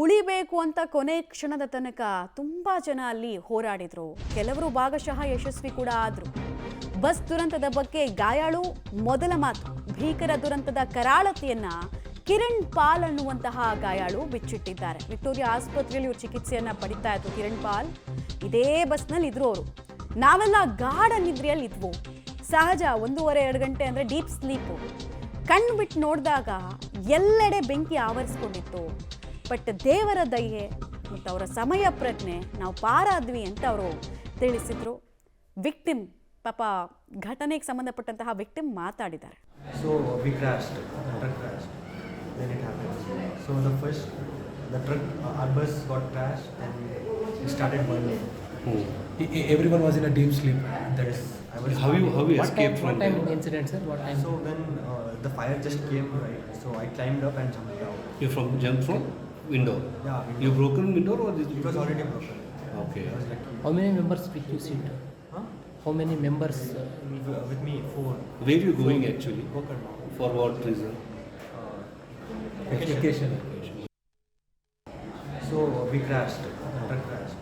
ಉಳಿಬೇಕು ಅಂತ ಕೊನೆ ಕ್ಷಣದ ತನಕ ತುಂಬಾ ಜನ ಅಲ್ಲಿ ಹೋರಾಡಿದ್ರು. ಕೆಲವರು ಭಾಗಶಃ ಯಶಸ್ವಿ ಕೂಡ ಆದ್ರು. ಬಸ್ ದುರಂತದ ಬಗ್ಗೆ ಗಾಯಾಳು ಮೊದಲ ಮಾತು. ಭೀಕರ ದುರಂತದ ಕರಾಳತೆಯನ್ನ ಕಿರಣ್ ಪಾಲ್ ಅನ್ನುವಂತಹ ಗಾಯಾಳು ಬಿಚ್ಚಿಟ್ಟಿದ್ದಾರೆ. ವಿಕ್ಟೋರಿಯಾ ಆಸ್ಪತ್ರೆಯಲ್ಲಿ ಇವರು ಚಿಕಿತ್ಸೆಯನ್ನ ಪಡಿತಾ ಇದ್ರು. ಕಿರಣ್ ಪಾಲ್ ಇದೇ ಬಸ್ನಲ್ಲಿ ಇದ್ರು. ಅವರು ನಾವೆಲ್ಲ ಗಾಢ ನಿದ್ರೆಯಲ್ಲಿ ಇದ್ವು. ಸಹಜ 1.5-2 ಗಂಟೆ ಅಂದ್ರೆ ಡೀಪ್ ಸ್ಲೀಪು. ಕಣ್ಣು ಬಿಟ್ಟು ನೋಡಿದಾಗ ಎಲ್ಲೆಡೆ ಬೆಂಕಿ ಆವರಿಸ್ಕೊಂಡಿತ್ತು. ಬಟ್ ದೇವರ ದಯೆ ಮತ್ತು ಅವರ ಸಮಯ ಪ್ರಜ್ಞೆ ನಾವು ಪಾರಾದ್ವಿ ಅಂತ ಅವರು ತಿಳಿಸಿದ್ರು. ವಿಕ್ಟಿಮ್ ಪಾಪ ಘಟನೆಗೆ ಸಂಬಂಧಪಟ್ಟಂತಹ ವಿಕ್ಟಿಮ್ ಮಾತಾಡಿದ್ದಾರೆ. So we crashed, truck crashed. Then it happened. So the truck, our bus got crashed and it started burning. Everyone was in a deep sleep. Yes, I was. How you escaped from What time in the incident, sir? What time? So when the fire just came, right? So I climbed up and jumped out. You jumped from window. Yeah, window. You broken window or this? It was already broken. Okay. I was lucky. How many members with you sit? Huh? How many members? With me, 4. Where you going actually? Gokarna. For what reason? Vacation. So we crashed, truck crashed.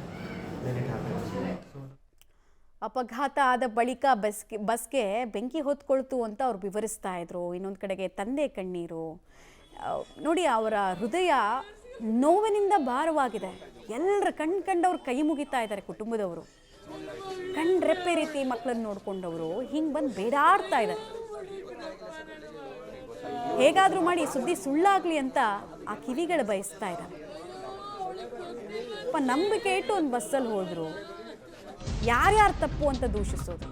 Then it happened. So ಅಪಘಾತ ಆದ ಬಳಿಕ ಬಸ್ಗೆ ಬೆಂಕಿ ಹೊತ್ಕೊಳ್ತು ಅಂತ ಅವ್ರು ವಿವರಿಸ್ತಾ ಇದ್ರು. ಇನ್ನೊಂದು ಕಡೆಗೆ ತಂದೆ ಕಣ್ಣೀರು. ನೋಡಿ, ಅವರ ಹೃದಯ ನೋವಿನಿಂದ ಭಾರವಾಗಿದೆ. ಎಲ್ಲರ ಕಂಡವ್ರು ಕೈ ಮುಗಿತಾ ಇದ್ದಾರೆ. ಕುಟುಂಬದವರು ರೆಪ್ಪೆ ರೀತಿ ಮಕ್ಕಳನ್ನು ನೋಡ್ಕೊಂಡವರು ಹಿಂಗೆ ಬಂದು ಬೇಡಾಡ್ತಾ ಇದ್ದಾರೆ. ಹೇಗಾದರೂ ಮಾಡಿ ಸುದ್ದಿ ಸುಳ್ಳಾಗ್ಲಿ ಅಂತ ಆ ಕಿವಿಗಳು ಬಯಸ್ತಾ ಇದ್ದಾರೆ. ನಂಬಿಕೆ ಇಟ್ಟು ಒಂದು ಬಸ್ಸಲ್ಲಿ ಹೋದ್ರು. ಯಾರ್ಯಾರು ತಪ್ಪು ಅಂತ ದೂಷಿಸೋದು.